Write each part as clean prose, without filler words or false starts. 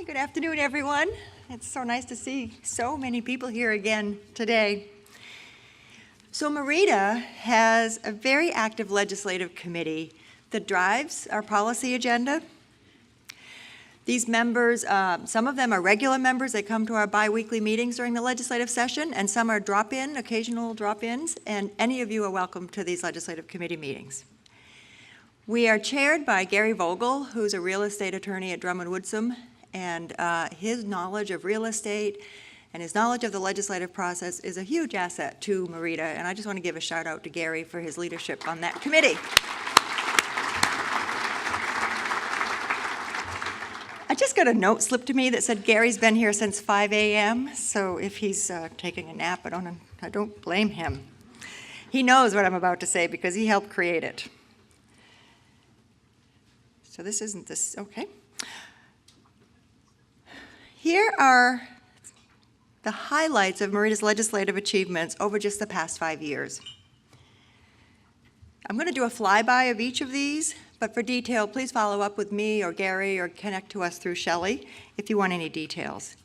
Hi, good afternoon, everyone. It's so nice to see so many people here again today. So MEREDA has a very active legislative committee that drives our policy agenda. These members, some of them are regular members. They come to our bi-weekly meetings during the legislative session, and some are drop-in, occasional drop-ins, and any of you are welcome to these legislative committee meetings. We are chaired by Gary Vogel, who's a real estate attorney at Drummond Woodsum, and his knowledge of real estate and his knowledge of the legislative process is a huge asset to MEREDA, and I just want to give a shout out to Gary for his leadership on that committee. I just got a note slipped to me that said Gary's been here since 5 a.m., so if he's taking a nap, I don't blame him. He knows what I'm about to say because he helped create it. So this isn't this, okay. Here are the highlights of MEREDA's legislative achievements over just the past 5 years. I'm going to do a flyby of each of these, but for detail, please follow up with me or Gary or connect to us through Shelley if you want any details.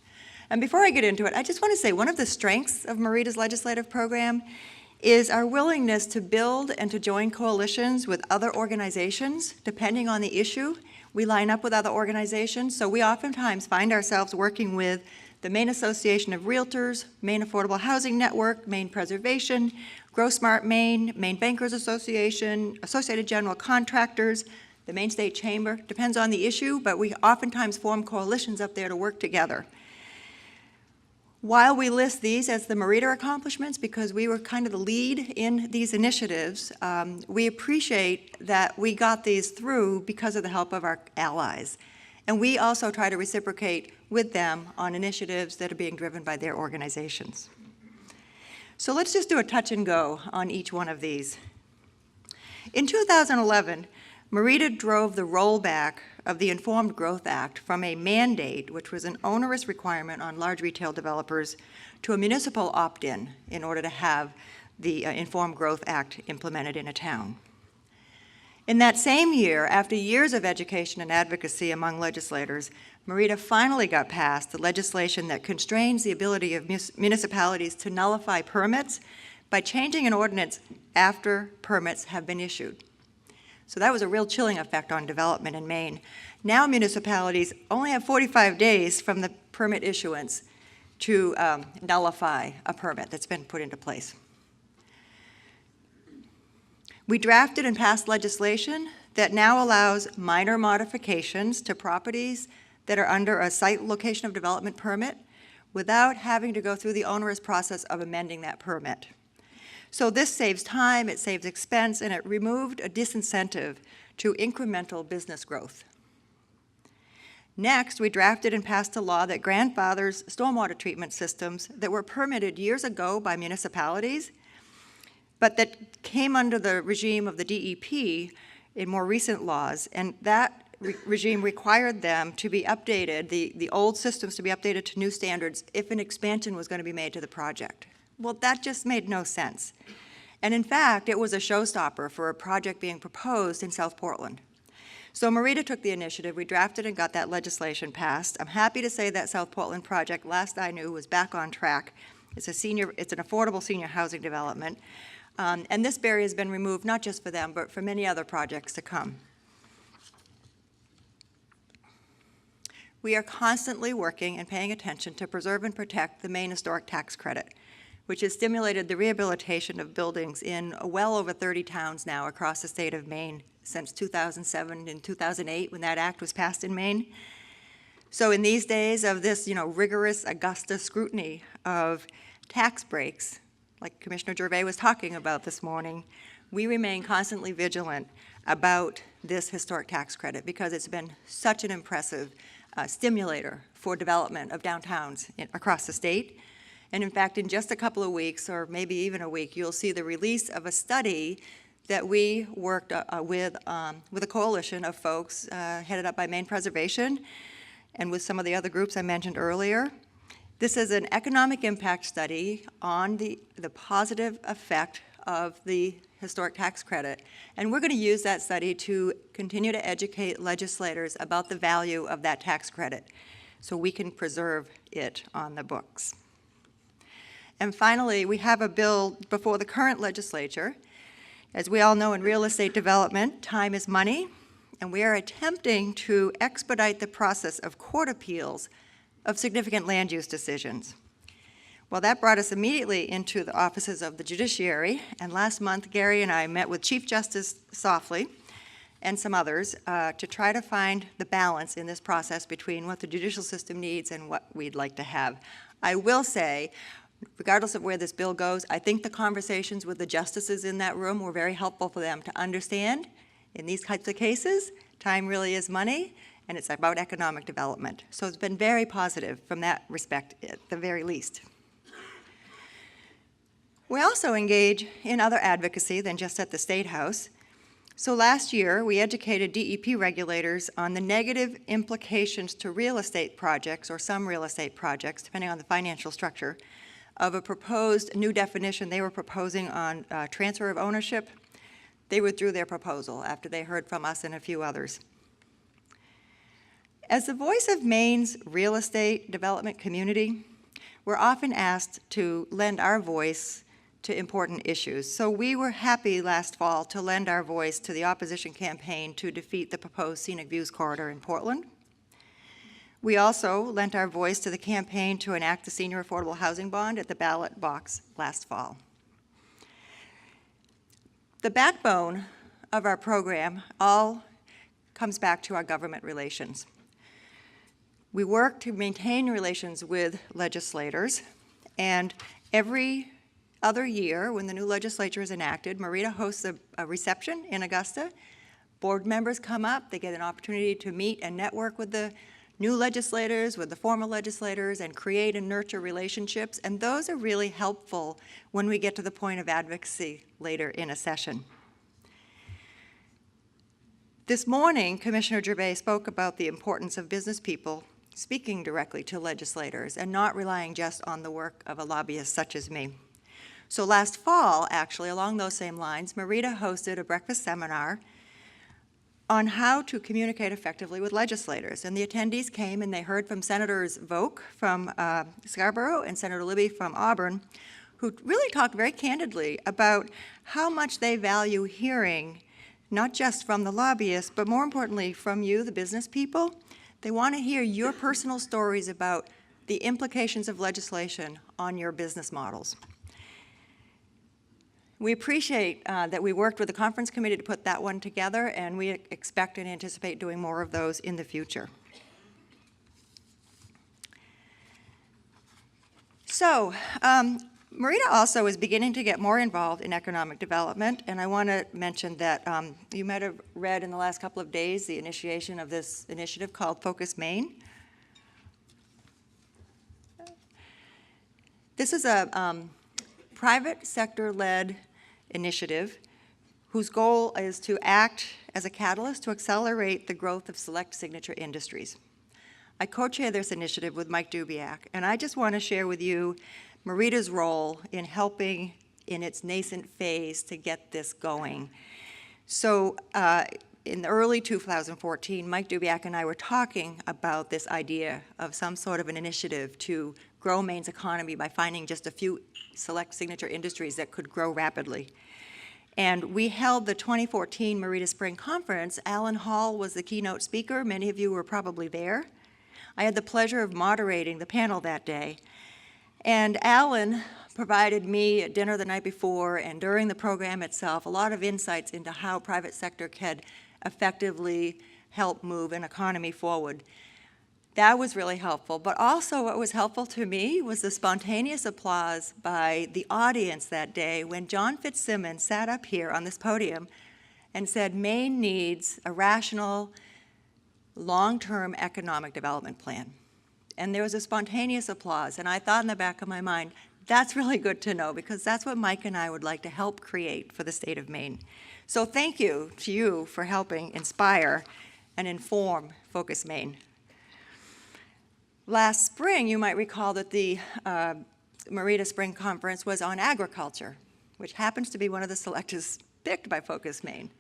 And before I get into it, I just want to say one of the strengths of MEREDA's legislative program is our willingness to build and to join coalitions with other organizations, depending on the issue. We line up with other organizations, so we oftentimes find ourselves working with the Maine Association of Realtors, Maine Affordable Housing Network, Maine Preservation, GrowSmart Maine, Maine Bankers Association, Associated General Contractors, the Maine State Chamber. Depends on the issue, but we oftentimes form coalitions up there to work together. While we list these as the MEREDA accomplishments because we were kind of the lead in these initiatives, we appreciate that we got these through because of the help of our allies. And we also try to reciprocate with them on initiatives that are being driven by their organizations. So let's just do a touch and go on each one of these. In 2011, MEREDA drove the rollback of the Informed Growth Act from a mandate, which was an onerous requirement on large retail developers, to a municipal opt-in in order to have the Informed Growth Act implemented in a town. In that same year, after years of education and advocacy among legislators, MEREDA finally got passed the legislation that constrains the ability of municipalities to nullify permits by changing an ordinance after permits have been issued. So that was a real chilling effect on development in Maine. Now municipalities only have 45 days from the permit issuance to nullify a permit that's been put into place. We drafted and passed legislation that now allows minor modifications to properties that are under a site location of development permit without having to go through the onerous process of amending that permit. So this saves time, it saves expense, and it removed a disincentive to incremental business growth. Next, we drafted and passed a law that grandfathers stormwater treatment systems that were permitted years ago by municipalities, but that came under the regime of the DEP in more recent laws, and that regime required them to be updated, the old systems to be updated to new standards if an expansion was going to be made to the project. Well, that just made no sense. And in fact, it was a showstopper for a project being proposed in South Portland. So MEREDA took the initiative, we drafted and got that legislation passed. I'm happy to say that South Portland project, last I knew, was back on track. It's an affordable senior housing development. And this barrier has been removed, not just for them, but for many other projects to come. We are constantly working and paying attention to preserve and protect the Maine Historic Tax Credit, which has stimulated the rehabilitation of buildings in well over 30 towns now across the state of Maine since 2007 and 2008 when that act was passed in Maine. So in these days of this, rigorous Augusta scrutiny of tax breaks, like Commissioner Gervais was talking about this morning, we remain constantly vigilant about this historic tax credit because it's been such an impressive stimulator for development of downtowns across the state. And in fact, in just a couple of weeks, or maybe even a week, you'll see the release of a study that we worked with a coalition of folks headed up by Maine Preservation and with some of the other groups I mentioned earlier. This is an economic impact study on the positive effect of the historic tax credit. And we're going to use that study to continue to educate legislators about the value of that tax credit. so we can preserve it on the books. And finally, we have a bill before the current legislature. As we all know, in real estate development, time is money, and we are attempting to expedite the process of court appeals of significant land use decisions. Well, that brought us immediately into the offices of the judiciary, and last month, Gary and I met with Chief Justice Softly and some others to try to find the balance in this process between what the judicial system needs and what we'd like to have. I will say, regardless of where this bill goes, I think the conversations with the justices in that room were very helpful for them to understand in these types of cases, time really is money, and it's about economic development. So it's been very positive from that respect, at the very least. We also engage in other advocacy than just at the State House. So last year, we educated DEP regulators on the negative implications to real estate projects, or some real estate projects, depending on the financial structure, of a proposed new definition they were proposing on transfer of ownership. They withdrew their proposal after they heard from us and a few others. As the voice of Maine's real estate development community, we're often asked to lend our voice to important issues. So we were happy last fall to lend our voice to the opposition campaign to defeat the proposed Scenic Views Corridor in Portland. We also lent our voice to the campaign to enact the Senior Affordable Housing Bond at the ballot box last fall. The backbone of our program all comes back to our government relations. We work to maintain relations with legislators, and every other year when the new legislature is enacted, MEREDA hosts a reception in Augusta. Board members come up, they get an opportunity to meet and network with the new legislators, with the former legislators, and create and nurture relationships, and those are really helpful when we get to the point of advocacy later in a session. This morning, Commissioner Gervais spoke about the importance of business people speaking directly to legislators and not relying just on the work of a lobbyist such as me. So last fall, actually, along those same lines, MEREDA hosted a breakfast seminar on how to communicate effectively with legislators. And the attendees came and they heard from Senators Volk from Scarborough and Senator Libby from Auburn, who really talked very candidly about how much they value hearing, not just from the lobbyists, but more importantly from you, the business people. They want to hear your personal stories about the implications of legislation on your business models. We appreciate that we worked with the conference committee to put that one together, and we expect and anticipate doing more of those in the future. So, MEREDA also is beginning to get more involved in economic development, and I want to mention that you might have read in the last couple of days the initiation of this initiative called Focus Maine. This is a private sector-led initiative whose goal is to act as a catalyst to accelerate the growth of select signature industries. I co-chair this initiative with Mike Dubiak, and I just want to share with you MEREDA's role in helping in its nascent phase to get this going. So in early 2014, Mike Dubiak and I were talking about this idea of some sort of an initiative to grow Maine's economy by finding just a few select signature industries that could grow rapidly. And we held the 2014 MEREDA Spring Conference. Alan Hall was the keynote speaker. Many of you were probably there. I had the pleasure of moderating the panel that day. And Alan provided me at dinner the night before and during the program itself a lot of insights into how private sector can effectively help move an economy forward. That was really helpful, but also what was helpful to me was the spontaneous applause by the audience that day when John Fitzsimmons sat up here on this podium and said, Maine needs a rational, long-term economic development plan. And there was a spontaneous applause, and I thought in the back of my mind, that's really good to know because that's what Mike and I would like to help create for the state of Maine. So thank you to you for helping inspire and inform Focus Maine. Last spring, you might recall that the MEREDA Spring Conference was on agriculture, which happens to be one of the selectives picked by Focus Maine.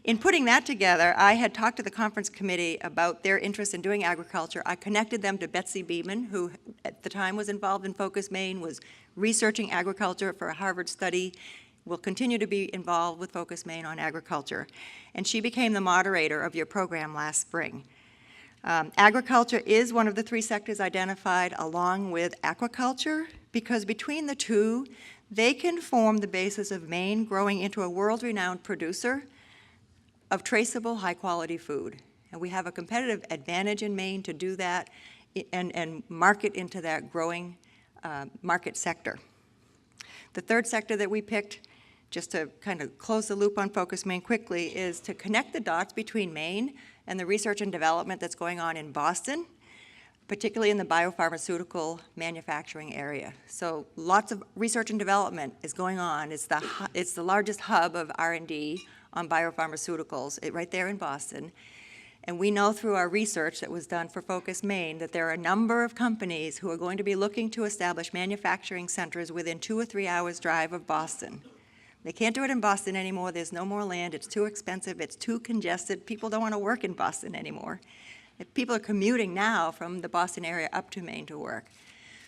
In putting that together, I had talked to the conference committee about their interest in doing agriculture. I connected them to Betsy Beeman, who at the time was involved in Focus Maine, was researching agriculture for a Harvard study, will continue to be involved with Focus Maine on agriculture. And she became the moderator of your program last spring. Agriculture is one of the 3 sectors identified along with aquaculture, because between the two, they can form the basis of Maine growing into a world-renowned producer of traceable, high-quality food. And we have a competitive advantage in Maine to do that and market into that growing market sector. The 3rd sector that we picked, just to kind of close the loop on Focus Maine quickly, is to connect the dots between Maine and the research and development that's going on in Boston, particularly in the biopharmaceutical manufacturing area. So lots of research and development is going on. It's the largest hub of R&D on biopharmaceuticals right there in Boston. And we know through our research that was done for Focus Maine that there are a number of companies who are going to be looking to establish manufacturing centers within 2 or 3 hours drive of Boston. They can't do it in Boston anymore. There's no more land. It's too expensive. It's too congested. People don't want to work in Boston anymore. People are commuting now from the Boston area up to Maine to work.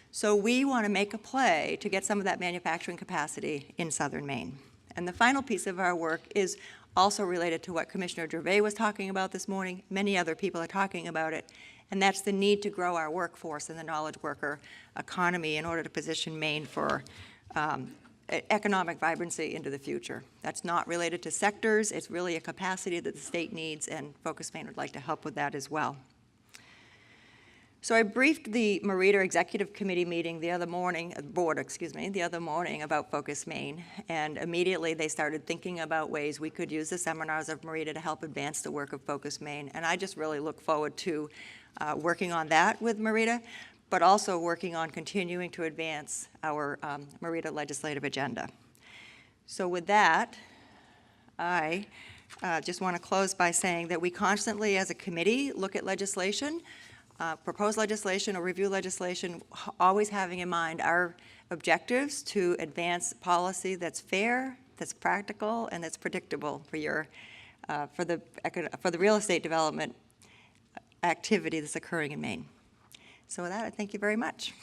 So we want to make a play to get some of that manufacturing capacity in southern Maine. And the final piece of our work is also related to what Commissioner Gervais was talking about this morning. Many other people are talking about it, and that's the need to grow our workforce and the knowledge worker economy in order to position Maine for economic vibrancy into the future. That's not related to sectors. It's really a capacity that the state needs, and Focus Maine would like to help with that as well. So I briefed the MEREDA Executive Committee meeting the other morning, the other morning about Focus Maine, and immediately they started thinking about ways we could use the seminars of MEREDA to help advance the work of Focus Maine, and I just really look forward to working on that with MEREDA, but also working on continuing to advance our MEREDA legislative agenda. So with that, I just want to close by saying that we constantly, as a committee, look at legislation, propose legislation or review legislation, always having in mind our objectives to advance policy that's fair, that's practical, and that's predictable for the real estate development activity that's occurring in Maine. So with that, I thank you very much.